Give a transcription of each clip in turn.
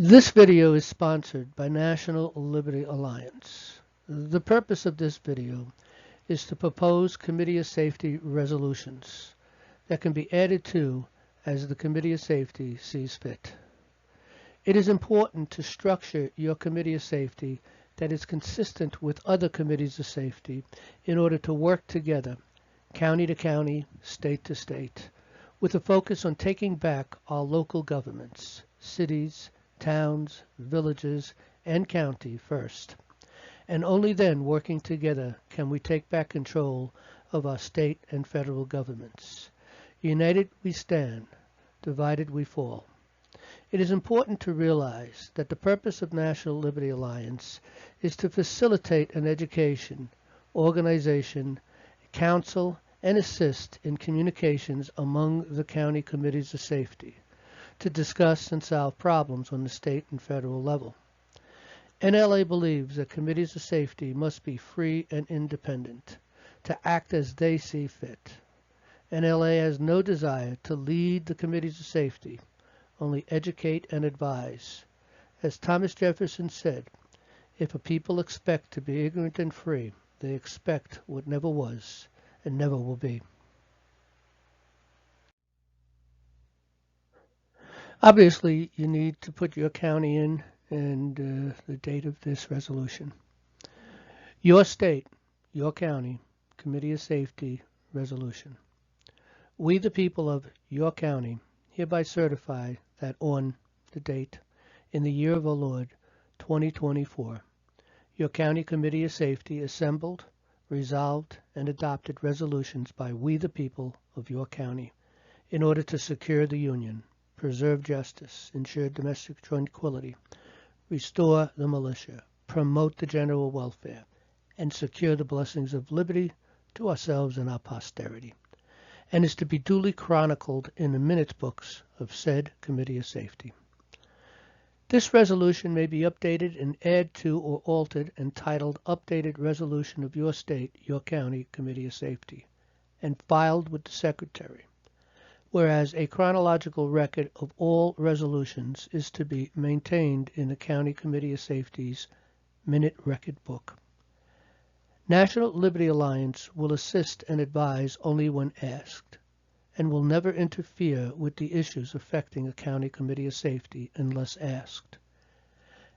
This video is sponsored by National Liberty Alliance. The purpose of this video is to propose Committee of Safety resolutions that can be added to as the Committee of Safety sees fit. It is important to structure your Committee of Safety that is consistent with other committees of safety in order to work together, county to county, state to state, with a focus on taking back our local governments, cities, towns, villages, and county first. And only then, working together, can we take back control of our state and federal governments. United we stand, divided we fall. It is important to realize that the purpose of National Liberty Alliance is to facilitate an education, organization, counsel, and assist in communications among the county committees of safety, to discuss and solve problems on the state and federal level. NLA believes that committees of safety must be free and independent, to act as they see fit. NLA has no desire to lead the committees of safety, only educate and advise. As Thomas Jefferson said, if a people expect to be ignorant and free, they expect what never was and never will be. Obviously, you need to put your county in and the date of this resolution. Your state, your county, Committee of Safety Resolution. We, the people of your county, hereby certify that on the date, in the year of our Lord, 2024, your County Committee of Safety assembled, resolved, and adopted resolutions by we, the people of your county, in order to secure the Union, preserve justice, ensure domestic tranquility, restore the militia, promote the general welfare, and secure the blessings of liberty to ourselves and our posterity, and is to be duly chronicled in the minute books of said Committee of Safety. This resolution may be updated and added to or altered, entitled Updated Resolution of Your State, Your County Committee of Safety, and filed with the Secretary. Whereas a chronological record of all resolutions is to be maintained in the County Committee of Safety's Minute Record Book. National Liberty Alliance will assist and advise only when asked, and will never interfere with the issues affecting a County Committee of Safety unless asked.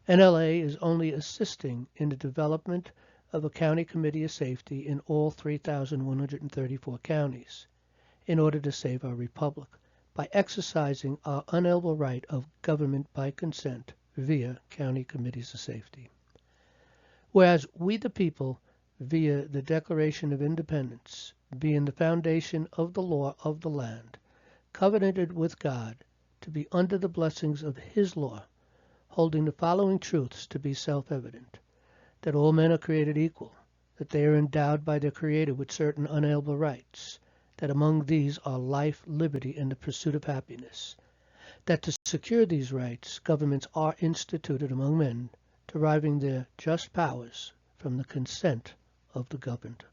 NLA is only assisting in the development of a County Committee of Safety in all 3,134 counties, in order to save our republic, by exercising our unalienable right of government by consent via county committees of safety. Whereas we the people, via the Declaration of Independence, being the foundation of the law of the land, covenanted with God to be under the blessings of his law, holding the following truths to be self-evident: that all men are created equal, that they are endowed by their Creator with certain unalienable rights, that among these are life, liberty, and the pursuit of happiness, that to secure these rights, governments are instituted among men, deriving their just powers from the consent of the governed.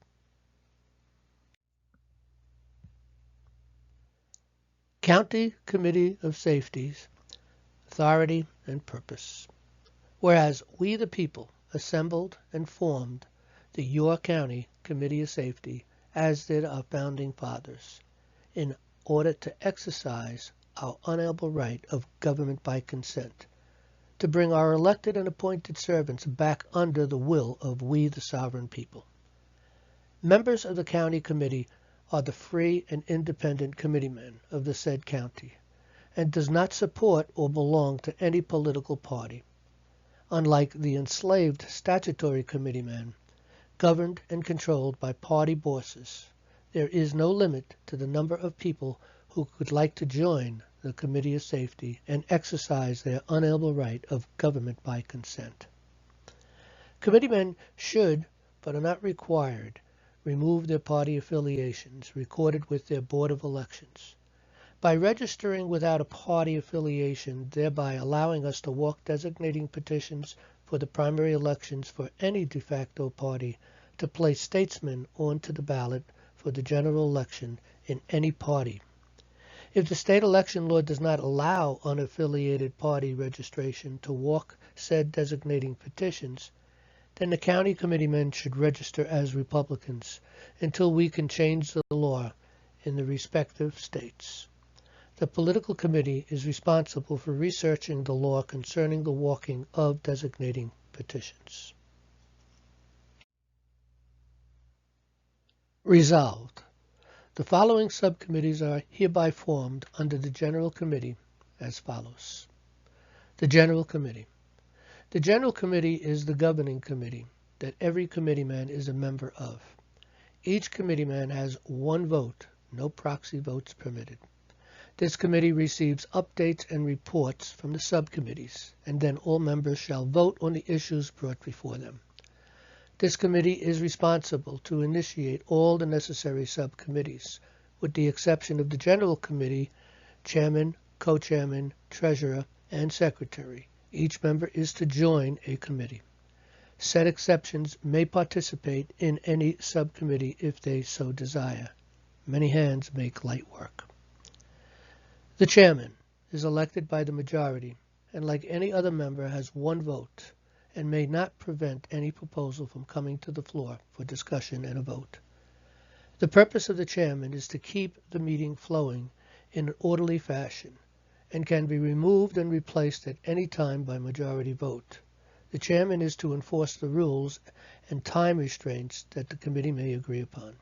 County Committee of Safety's authority and purpose. Whereas we the people assembled and formed the Your County Committee of Safety, as did our founding fathers, in order to exercise our unalienable right of government by consent, to bring our elected and appointed servants back under the will of we the sovereign people. Members of the county committee are the free and independent committeemen of the said county, and does not support or belong to any political party, unlike the enslaved statutory committeemen, governed and controlled by party bosses. There is no limit to the number of people who would like to join the Committee of Safety and exercise their unalienable right of government by consent. Committeemen should, but are not required, remove their party affiliations recorded with their Board of Elections. By registering without a party affiliation, thereby allowing us to walk designating petitions for the primary elections for any de facto party, to place statesmen onto the ballot for the general election in any party. If the state election law does not allow unaffiliated party registration to walk said designating petitions, then the county committeemen should register as Republicans until we can change the law in the respective states. The political committee is responsible for researching the law concerning the walking of designating petitions. Resolved. The following subcommittees are hereby formed under the General Committee as follows. The General Committee. The General Committee is the governing committee that every committeeman is a member of. Each committeeman has one vote, no proxy votes permitted. This committee receives updates and reports from the subcommittees, and then all members shall vote on the issues brought before them. This committee is responsible to initiate all the necessary subcommittees, with the exception of the General Committee, Chairman, Co-Chairman, Treasurer, and Secretary. Each member is to join a committee. Said exceptions may participate in any subcommittee if they so desire. Many hands make light work. The chairman is elected by the majority and, like any other member, has one vote and may not prevent any proposal from coming to the floor for discussion and a vote. The purpose of the chairman is to keep the meeting flowing in an orderly fashion and can be removed and replaced at any time by majority vote. The chairman is to enforce the rules and time restraints that the committee may agree upon.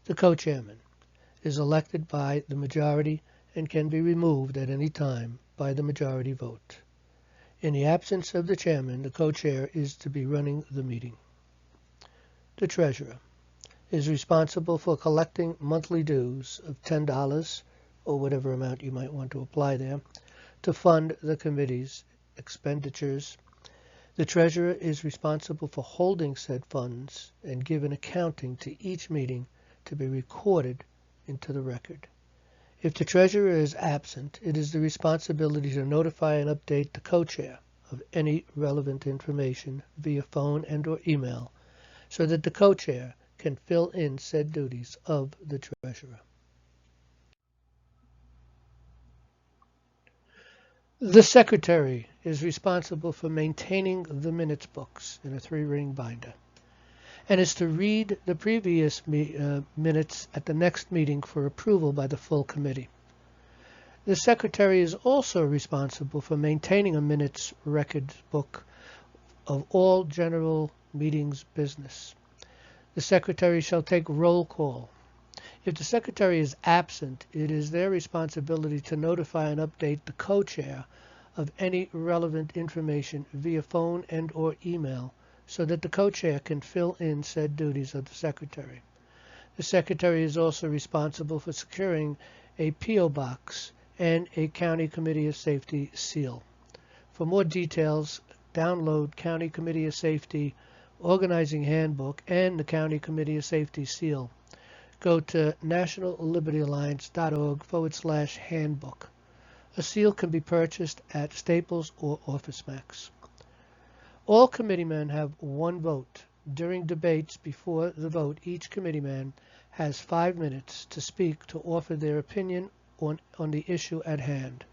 The co-chairman is elected by the majority and can be removed at any time by the majority vote. In the absence of the chairman, the co-chair is to be running the meeting. The treasurer is responsible for collecting monthly dues of $10 or whatever amount you might want to apply there to fund the committee's expenditures. The treasurer is responsible for holding said funds and give an accounting to each meeting to be recorded into the record. If the treasurer is absent, it is the responsibility to notify and update the co-chair of any relevant information via phone and or email so that the co-chair can fill in said duties of the treasurer. The secretary is responsible for maintaining the minutes books in a 3-ring binder and is to read the previous minutes at the next meeting for approval by the full committee. The secretary is also responsible for maintaining a minutes record book of all general meetings business. The secretary shall take roll call. If the secretary is absent, it is their responsibility to notify and update the co-chair of any relevant information via phone and or email so that the co-chair can fill in said duties of the secretary. The secretary is also responsible for securing a P.O. box and a County Committee of Safety seal. For more details, download County Committee of Safety Organizing Handbook and the County Committee of Safety seal. Go to nationallibertyalliance.org/handbook. A seal can be purchased at Staples or OfficeMax. All committeemen have one vote. During debates before the vote, each committeeman has 5 minutes to speak to offer their opinion on the issue at hand,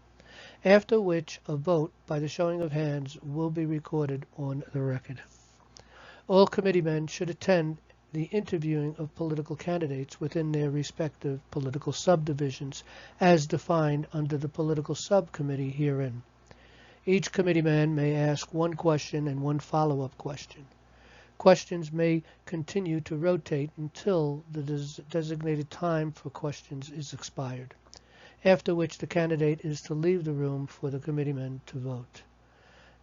after which a vote by the showing of hands will be recorded on the record. All committeemen should attend the interviewing of political candidates within their respective political subdivisions as defined under the political subcommittee herein. Each committeeman may ask one question and one follow-up question. Questions may continue to rotate until the designated time for questions is expired, after which the candidate is to leave the room for the committeemen to vote.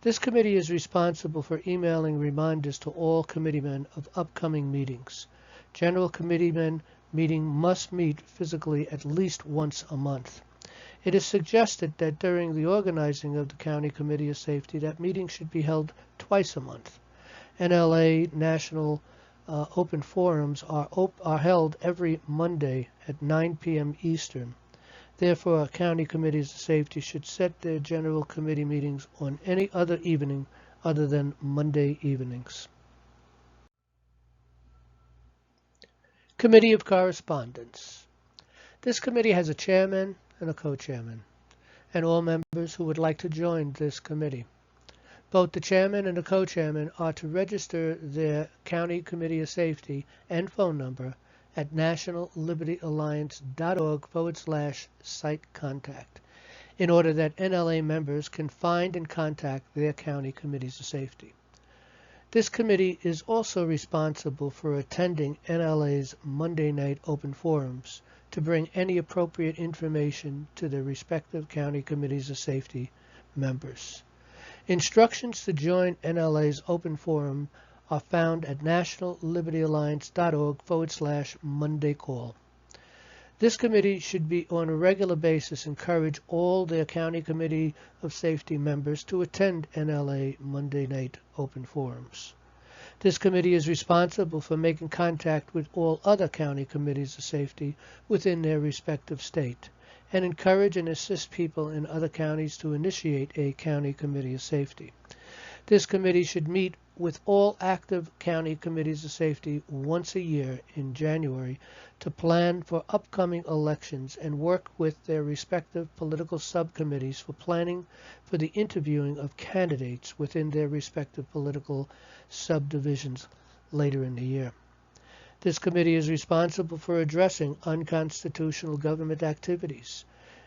This committee is responsible for emailing reminders to all committeemen of upcoming meetings. General committeemen meeting must meet physically at least once a month. It is suggested that during the organizing of the County Committee of Safety, that meetings should be held twice a month. NLA National Open Forums are held every Monday at 9 p.m. Eastern. Therefore, county committees of safety should set their general committee meetings on any other evening other than Monday evenings. Committee of Correspondence. This committee has a chairman and a co-chairman, and all members who would like to join this committee. Both the chairman and the co-chairman are to register their County Committee of Safety and phone number at nationallibertyalliance.org/site contact in order that NLA members can find and contact their county committees of safety. This committee is also responsible for attending NLA's Monday night open forums to bring any appropriate information to their respective county committees of safety members. Instructions to join NLA's open forum are found at nationallibertyalliance.org/Monday call. This committee should be on a regular basis encourage all their county committee of safety members to attend NLA Monday night open forums. This committee is responsible for making contact with all other county committees of safety within their respective state and encourage and assist people in other counties to initiate a county committee of safety. This committee should meet with all active county committees of safety once a year in January to plan for upcoming elections and work with their respective political subcommittees for planning for the interviewing of candidates within their respective political subdivisions later in the year. This committee is responsible for addressing unconstitutional government activities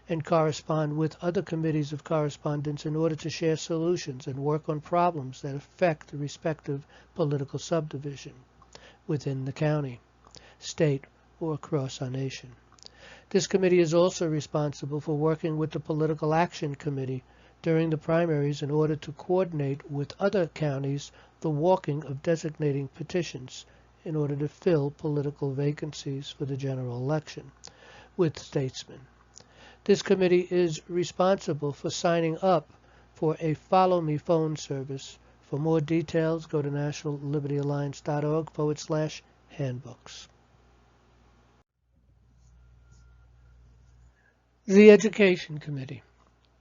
and correspond with other committees of correspondence in order to share solutions and work on problems that affect the respective political subdivision within the county, state, or across our nation. This committee is also responsible for working with the Political Action Committee during the primaries in order to coordinate with other counties the walking of designating petitions in order to fill political vacancies for the general election with statesmen. This committee is responsible for signing up for a Follow Me phone service. For more details, go to nationallibertyalliance.org/handbooks. The Education Committee.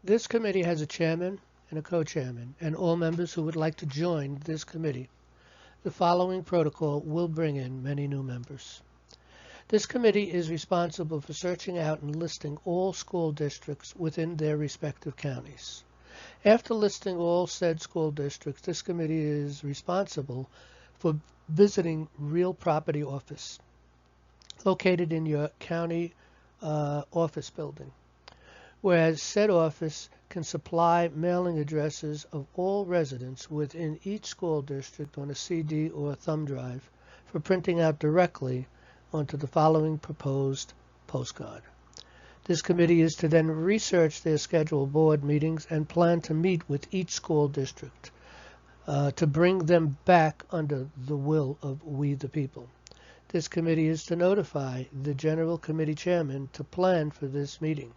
This committee has a chairman and a co-chairman, and all members who would like to join this committee. The following protocol will bring in many new members. This committee is responsible for searching out and listing all school districts within their respective counties. After listing all said school districts, this committee is responsible for visiting real property office located in your county office building, whereas said office can supply mailing addresses of all residents within each school district on a CD or a thumb drive for printing out directly onto the following proposed postcard. This committee is to then research their scheduled board meetings and plan to meet with each school district to bring them back under the will of we the people. This committee is to notify the general committee chairman to plan for this meeting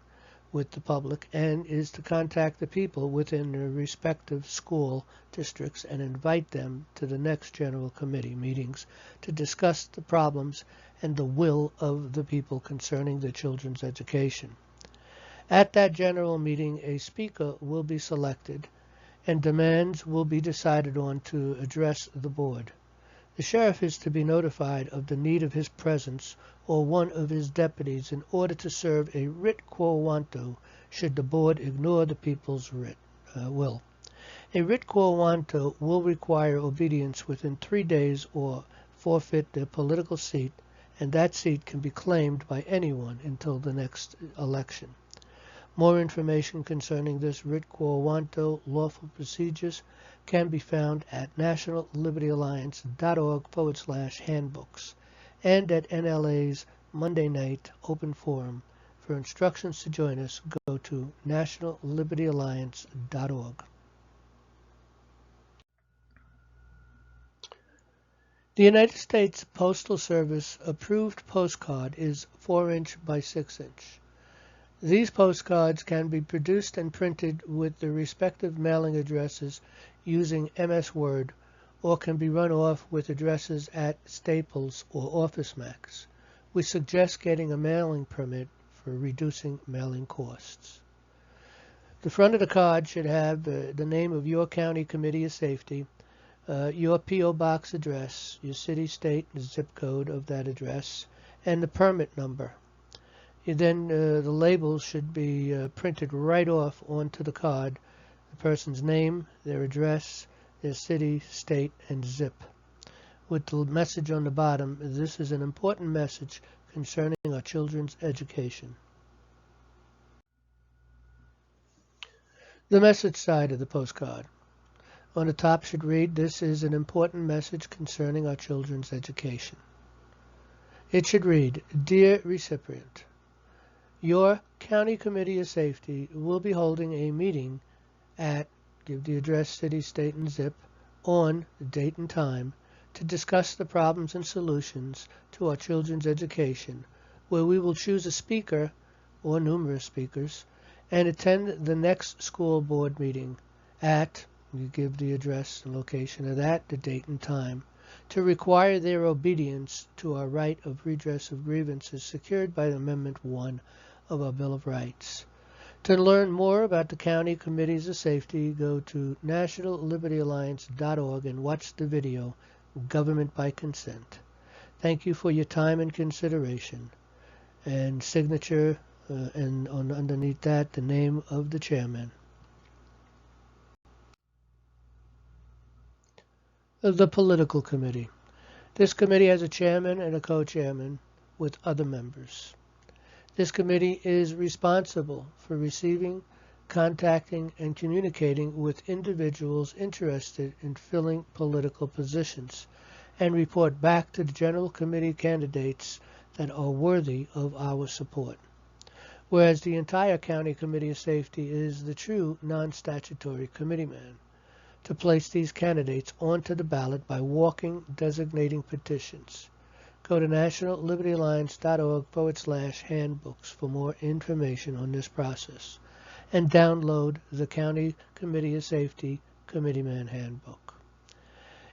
with the public and is to contact the people within their respective school districts and invite them to the next general committee meetings to discuss the problems and the will of the people concerning their children's education. At that general meeting, a speaker will be selected and demands will be decided on to address the board. The sheriff is to be notified of the need of his presence or one of his deputies in order to serve a writ quo wanto should the board ignore the people's will. A writ quo wanto will require obedience within 3 days or forfeit their political seat, and that seat can be claimed by anyone until the next election. More information concerning this writ quo wanto lawful procedures can be found at nationallibertyalliance.org/handbooks and at NLA's Monday night open forum. For instructions to join us, go to nationallibertyalliance.org. The United States Postal Service approved postcard is 4-inch by 6-inch. These postcards can be produced and printed with the respective mailing addresses using MS Word or can be run off with addresses at Staples or OfficeMax. We suggest getting a mailing permit for reducing mailing costs. The front of the card should have the name of your county committee of safety, your P.O. box address, your city, state, and zip code of that address, and the permit number. The labels should be printed right off onto the card, the person's name, their address, their city, state, and zip. With the message on the bottom, this is an important message concerning our children's education. The message side of the postcard. On the top should read, "This is an important message concerning our children's education." It should read, "Dear recipient, your County Committee of Safety will be holding a meeting at," give the address, city, state, and zip, "on the date and time to discuss the problems and solutions to our children's education, where we will choose a speaker or numerous speakers and attend the next school board meeting at," you give the address, the location of that, the date and time, "to require their obedience to our right of redress of grievances secured by Amendment 1 of our Bill of Rights." To learn more about the County Committees of Safety, go to nationallibertyalliance.org and watch the video, Government by Consent. Thank you for your time and consideration. And signature, and underneath that, the name of the chairman. The Political Committee. This committee has a chairman and a co-chairman with other members. This committee is responsible for receiving, contacting, and communicating with individuals interested in filling political positions, and report back to the General Committee candidates that are worthy of our support. Whereas the entire County Committee of Safety is the true non-statutory committeeman to place these candidates onto the ballot by walking designating petitions. Go to nationallibertyalliance.org/handbooks for more information on this process, and download the County Committee of Safety Committeeman Handbook.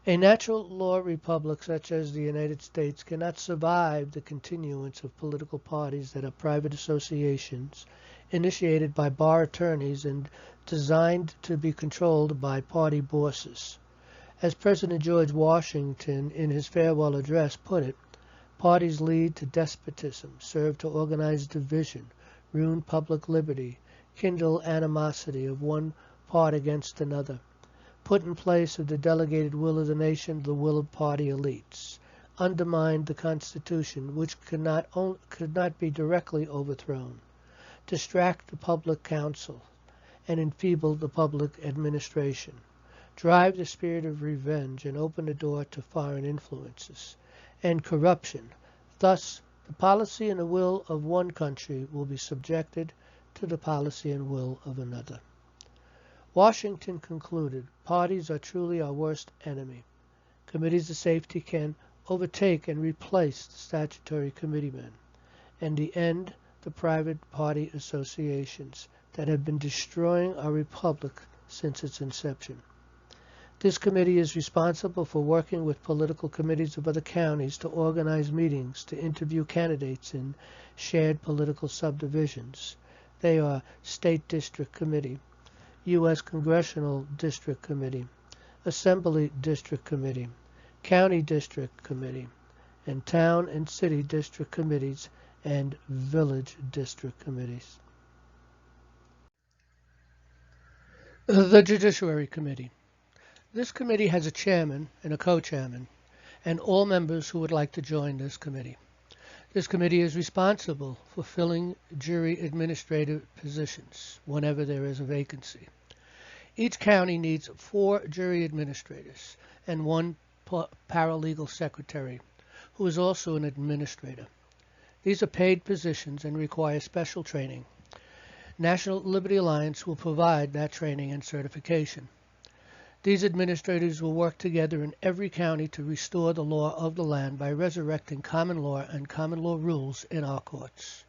A natural law republic such as the United States cannot survive the continuance of political parties that are private associations initiated by bar attorneys and designed to be controlled by party bosses. As President George Washington in his farewell address put it, "Parties lead to despotism, serve to organize division, ruin public liberty, kindle animosity of one part against another, put in place of the delegated will of the nation the will of party elites, undermine the Constitution, which could not be directly overthrown, distract the public council, and enfeeble the public administration, drive the spirit of revenge and open the door to foreign influences and corruption. Thus, the policy and the will of one country will be subjected to the policy and will of another." Washington concluded, "Parties are truly our worst enemy. Committees of safety can overtake and replace the statutory committeemen, and end the private party associations that have been destroying our republic since its inception." This committee is responsible for working with political committees of other counties to organize meetings to interview candidates in shared political subdivisions. They are State District Committee, U.S. Congressional District Committee, Assembly District Committee, County District Committee, and Town and City District Committees and Village District Committees. The Judiciary Committee. This committee has a chairman and a co-chairman, and all members who would like to join this committee. This committee is responsible for filling jury administrative positions whenever there is a vacancy. Each county needs 4 jury administrators and 1 paralegal secretary, who is also an administrator. These are paid positions and require special training. National Liberty Alliance will provide that training and certification. These administrators will work together in every county to restore the law of the land by resurrecting common law and common law rules in our courts.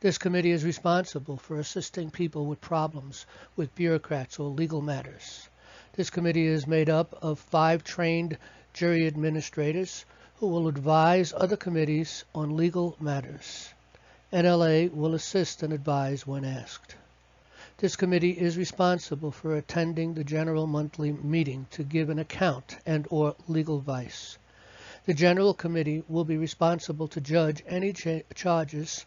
This committee is responsible for assisting people with problems with bureaucrats or legal matters. This committee is made up of 5 trained jury administrators who will advise other committees on legal matters. NLA will assist and advise when asked. This committee is responsible for attending the general monthly meeting to give an account and/or legal advice. The general committee will be responsible to judge any charges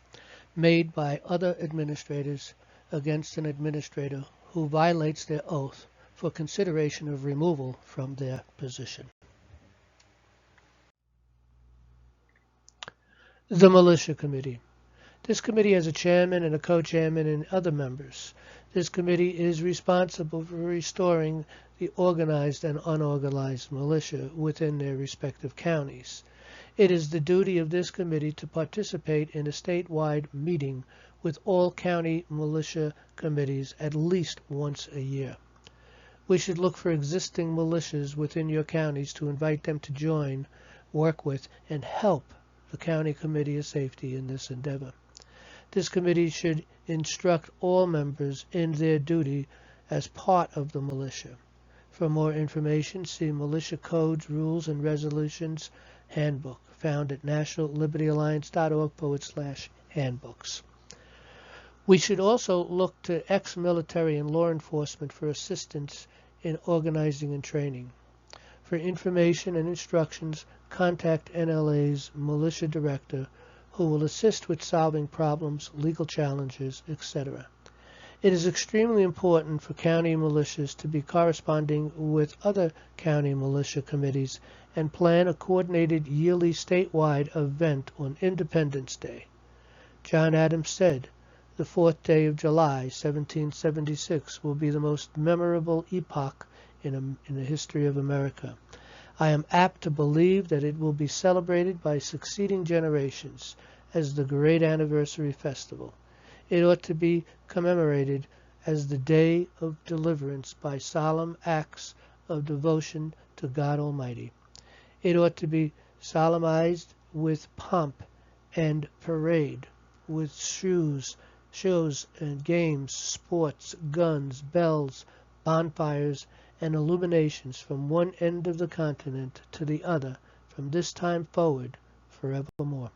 made by other administrators against an administrator who violates their oath for consideration of removal from their position. The Militia Committee. This committee has a chairman and a co-chairman and other members. This committee is responsible for restoring the organized and unorganized militia within their respective counties. It is the duty of this committee to participate in a statewide meeting with all county militia committees at least once a year. We should look for existing militias within your counties to invite them to join, work with, and help the County Committee of Safety in this endeavor. This committee should instruct all members in their duty as part of the militia. For more information, see Militia Codes, Rules, and Resolutions Handbook, found at nationallibertyalliance.org/handbooks. We should also look to ex-military and law enforcement for assistance in organizing and training. For information and instructions, contact NLA's Militia Director, who will assist with solving problems, legal challenges, etc. It is extremely important for county militias to be corresponding with other county militia committees and plan a coordinated yearly statewide event on Independence Day. John Adams said, "The 4th day of July, 1776, will be the most memorable epoch in the history of America. I am apt to believe that it will be celebrated by succeeding generations as the great anniversary festival. It ought to be commemorated as the day of deliverance by solemn acts of devotion to God Almighty. It ought to be solemnized with pomp and parade, with shows and games, sports, guns, bells, bonfires, and illuminations from one end of the continent to the other, from this time forward, forevermore."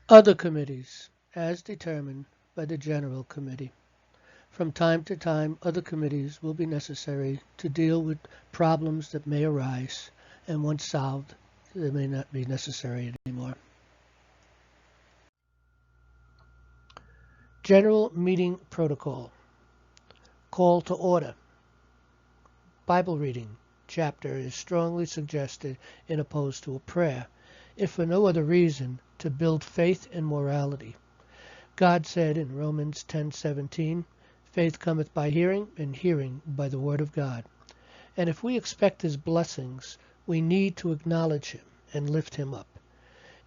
Other committees, as determined by the General Committee. From time to time, other committees will be necessary to deal with problems that may arise, and once solved, they may not be necessary anymore. General Meeting Protocol. Call to order. Bible reading chapter is strongly suggested in opposed to a prayer, if for no other reason, to build faith and morality. God said in Romans 10:17, "Faith cometh by hearing, and hearing by the word of God." And if we expect his blessings, we need to acknowledge him and lift him up.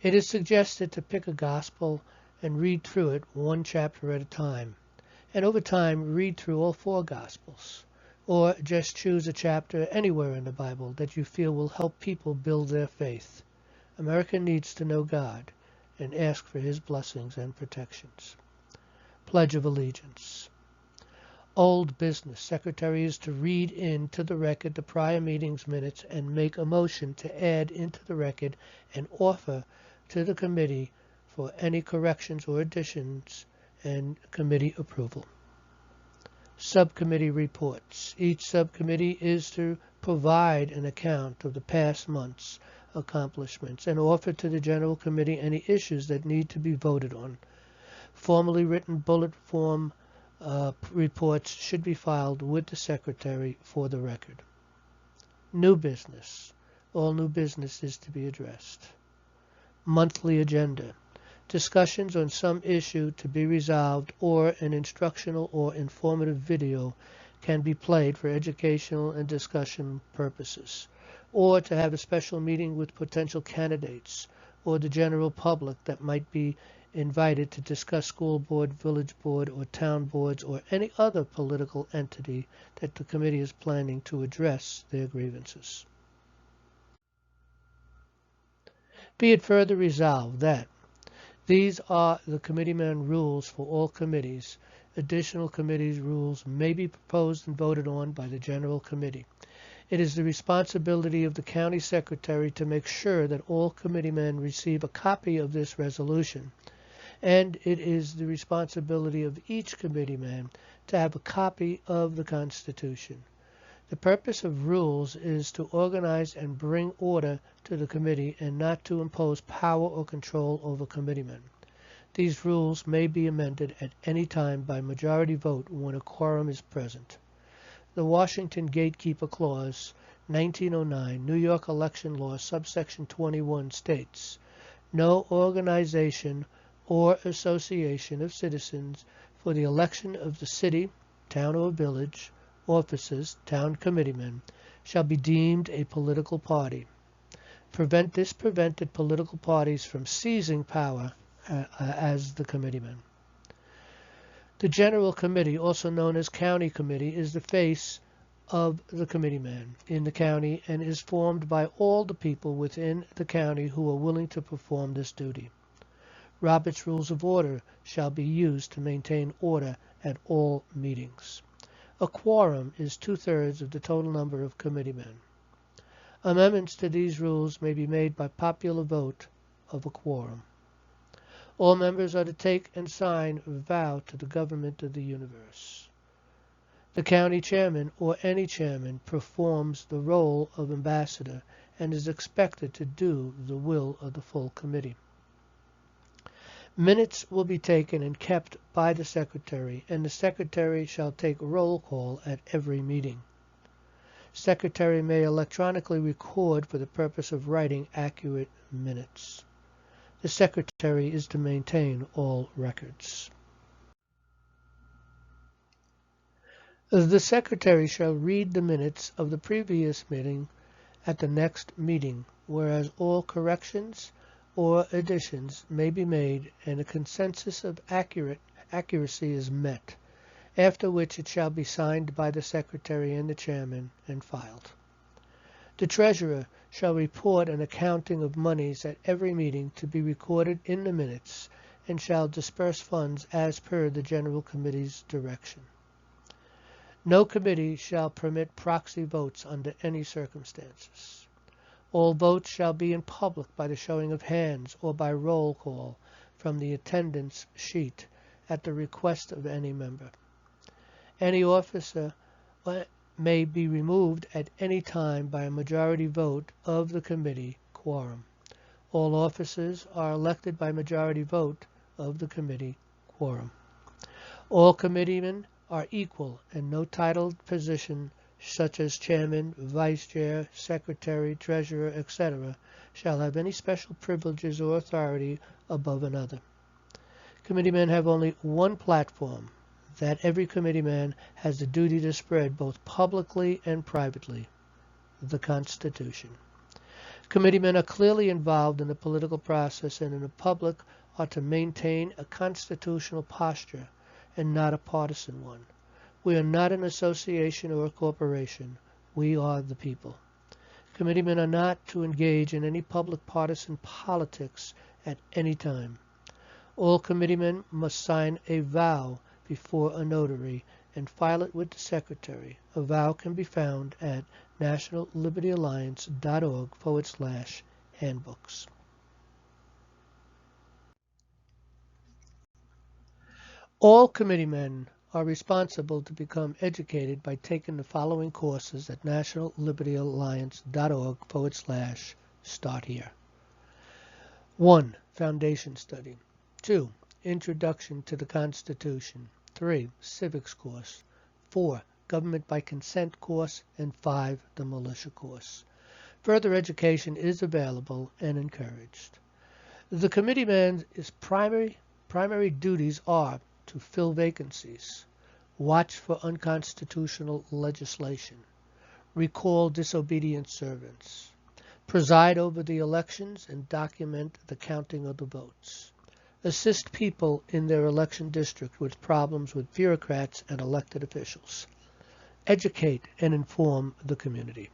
It is suggested to pick a gospel and read through it one chapter at a time, and over time read through all 4 Gospels, or just choose a chapter anywhere in the Bible that you feel will help people build their faith. America needs to know God and ask for his blessings and protections. Pledge of Allegiance. Old business. Secretary is to read into the record the prior meeting's minutes and make a motion to add into the record and offer to the committee for any corrections or additions and committee approval. Subcommittee reports. Each subcommittee is to provide an account of the past month's accomplishments and offer to the General Committee any issues that need to be voted on. Formally written bullet form reports should be filed with the Secretary for the record. New business. All new business is to be addressed. Monthly agenda. Discussions on some issue to be resolved or an instructional or informative video can be played for educational and discussion purposes, or to have a special meeting with potential candidates or the general public that might be invited to discuss school board, village board, or town boards, or any other political entity that the committee is planning to address their grievances. Be it further resolved that these are the committeeman rules for all committees. Additional committees' rules may be proposed and voted on by the General Committee. It is the responsibility of the County Secretary to make sure that all committeemen receive a copy of this resolution, and it is the responsibility of each committeeman to have a copy of the Constitution. The purpose of rules is to organize and bring order to the committee and not to impose power or control over committeemen. These rules may be amended at any time by majority vote when a quorum is present. The Washington Gatekeeper Clause, 1909, New York Election Law, subsection 21 states, "No organization or association of citizens for the election of the city, town, or village officers, town committeemen, shall be deemed a political party." This prevented political parties from seizing power as the committeemen. The General Committee, also known as County Committee, is the face of the committeeman in the county and is formed by all the people within the county who are willing to perform this duty. Robert's Rules of Order shall be used to maintain order at all meetings. A quorum is 2/3 of the total number of committeemen. Amendments to these rules may be made by popular vote of a quorum. All members are to take and sign a vow to the government of the universe. The county chairman or any chairman performs the role of ambassador and is expected to do the will of the full committee. Minutes will be taken and kept by the secretary, and the secretary shall take roll call at every meeting. Secretary may electronically record for the purpose of writing accurate minutes. The secretary is to maintain all records. The secretary shall read the minutes of the previous meeting at the next meeting, whereas all corrections or additions may be made and a consensus of accuracy is met, after which it shall be signed by the secretary and the chairman and filed. The treasurer shall report an accounting of monies at every meeting to be recorded in the minutes and shall disperse funds as per the General Committee's direction. No committee shall permit proxy votes under any circumstances. All votes shall be in public by the showing of hands or by roll call from the attendance sheet at the request of any member. Any officer may be removed at any time by a majority vote of the committee quorum. All officers are elected by majority vote of the committee quorum. All committeemen are equal, and no titled position such as chairman, vice chair, secretary, treasurer, etc., shall have any special privileges or authority above another. Committeemen have only one platform, that every committeeman has the duty to spread both publicly and privately, the Constitution. Committeemen are clearly involved in the political process and in the public are to maintain a constitutional posture and not a partisan one. We are not an association or a corporation. We are the people. Committeemen are not to engage in any public partisan politics at any time. All committeemen must sign a vow before a notary and file it with the secretary. A vow can be found at nationallibertyalliance.org/handbooks. All committeemen are responsible to become educated by taking the following courses at nationallibertyalliance.org/start here. 1. Foundation Study. 2. Introduction to the Constitution. 3. Civics course. 4. Government by Consent course. And 5. The Militia course. Further education is available and encouraged. The committeeman's primary duties are to fill vacancies, watch for unconstitutional legislation, recall disobedient servants, preside over the elections and document the counting of the votes, assist people in their election district with problems with bureaucrats and elected officials, educate and inform the community.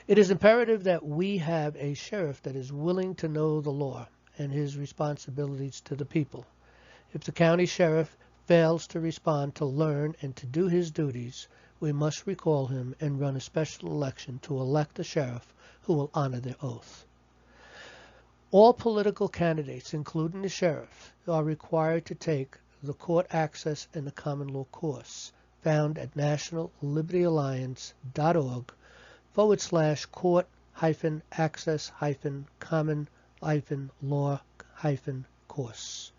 It is imperative that we have a sheriff that is willing to know the law and his responsibilities to the people. If the county sheriff fails to respond, to learn, and to do his duties, we must recall him and run a special election to elect a sheriff who will honor their oath. All political candidates, including the sheriff, are required to take the court access and the common law course. found at nationallibertyalliance.org/court-access-common-law-course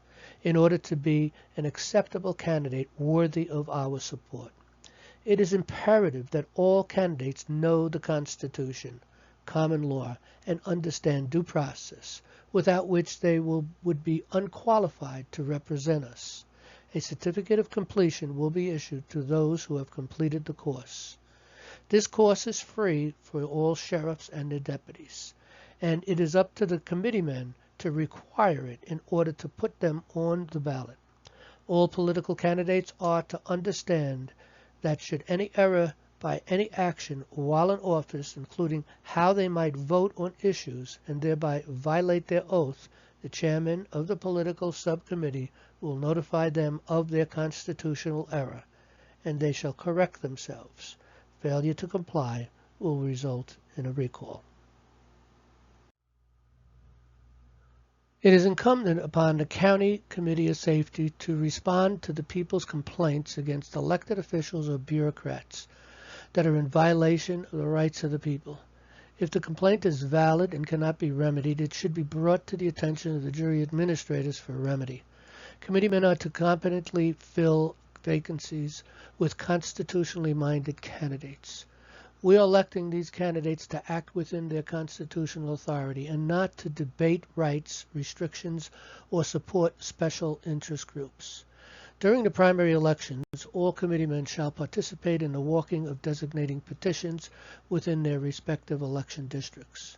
in order to be an acceptable candidate worthy of our support. It is imperative that all candidates know the Constitution, common law, and understand due process, without which they would be unqualified to represent us. A certificate of completion will be issued to those who have completed the course. This course is free for all sheriffs and their deputies, and it is up to the committeemen to require it in order to put them on the ballot. All political candidates are to understand that should any error by any action while in office, including how they might vote on issues and thereby violate their oath, the chairman of the political subcommittee will notify them of their constitutional error, and they shall correct themselves. Failure to comply will result in a recall. It is incumbent upon the County Committee of Safety to respond to the people's complaints against elected officials or bureaucrats that are in violation of the rights of the people. If the complaint is valid and cannot be remedied, it should be brought to the attention of the jury administrators for remedy. Committeemen are to competently fill vacancies with constitutionally minded candidates. We are electing these candidates to act within their constitutional authority and not to debate rights, restrictions, or support special interest groups. During the primary elections, all committeemen shall participate in the walking of designating petitions within their respective election districts.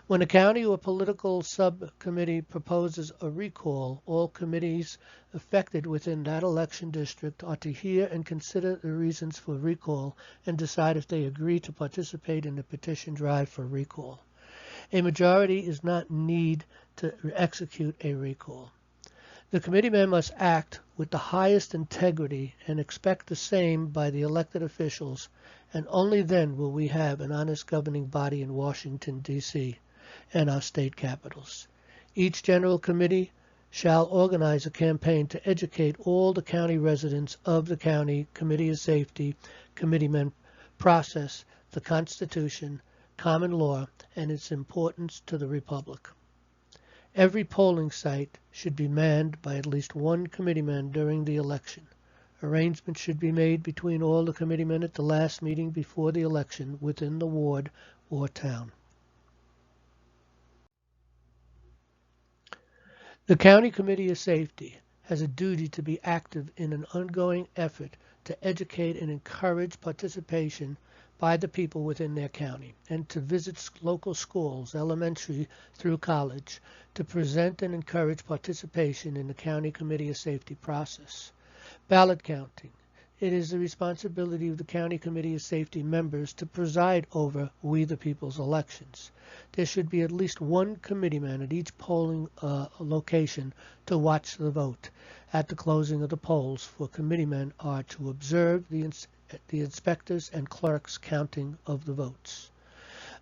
When a county or political subcommittee proposes a recall, all committees affected within that election district are to hear and consider the reasons for recall and decide if they agree to participate in the petition drive for recall. A majority is not needed to execute a recall. The committeemen must act with the highest integrity and expect the same by the elected officials, and only then will we have an honest governing body in Washington, D.C., and our state capitals. Each general committee shall organize a campaign to educate all the county residents of the County Committee of Safety, committeemen process, the Constitution, common law, and its importance to the Republic. Every polling site should be manned by at least one committeeman during the election. Arrangements should be made between all the committeemen at the last meeting before the election within the ward or town. The County Committee of Safety has a duty to be active in an ongoing effort to educate and encourage participation by the people within their county, and to visit local schools, elementary through college, to present and encourage participation in the County Committee of Safety process. Ballot counting. It is the responsibility of the County Committee of Safety members to preside over We the People's elections. There should be at least one committeeman at each polling location to watch the vote. At the closing of the polls, for committeemen are to observe the inspectors and clerks' counting of the votes.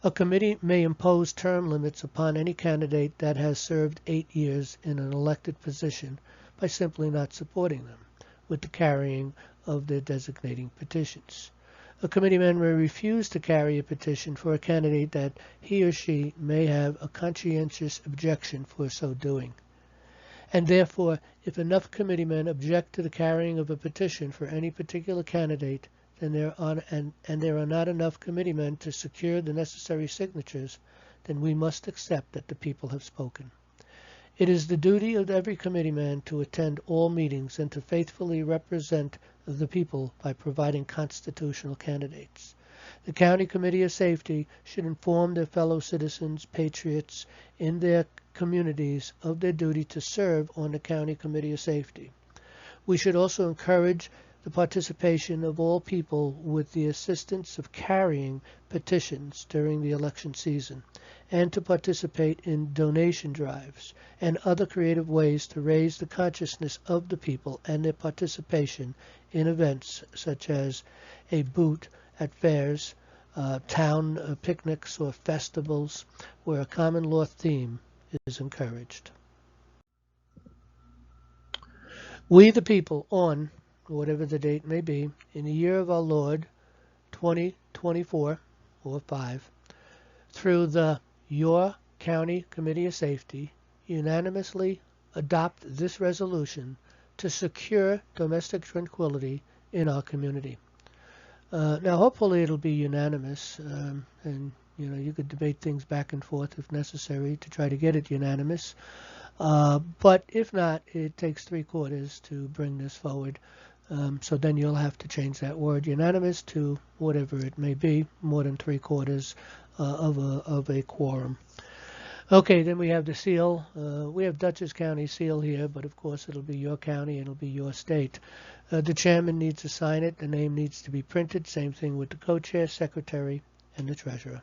A committee may impose term limits upon any candidate that has served 8 years in an elected position by simply not supporting them with the carrying of their designating petitions. A committeeman may refuse to carry a petition for a candidate that he or she may have a conscientious objection for so doing. And therefore, if enough committeemen object to the carrying of a petition for any particular candidate, then there are not enough committeemen to secure the necessary signatures, then we must accept that the people have spoken. It is the duty of every committeeman to attend all meetings and to faithfully represent the people by providing constitutional candidates. The County Committee of Safety should inform their fellow citizens, patriots, in their communities of their duty to serve on the County Committee of Safety. We should also encourage the participation of all people with the assistance of carrying petitions during the election season, and to participate in donation drives and other creative ways to raise the consciousness of the people and their participation in events such as a boot at fairs, town picnics or festivals where a common law theme is encouraged. We the people on whatever the date may be, in the year of our Lord 2024 or 5, through the Your County Committee of Safety, unanimously adopt this resolution to secure domestic tranquility in our community. Now, hopefully it'll be unanimous, and you could debate things back and forth if necessary to try to get it unanimous. But if not, it takes 3/4 to bring this forward. So then you'll have to change that word unanimous to whatever it may be, more than 3/4 of a quorum. Okay, then we have the seal. We have Dutchess County seal here, but of course it'll be your county, it'll be your state. The chairman needs to sign it. The name needs to be printed. Same thing with the co-chair, secretary, and the treasurer.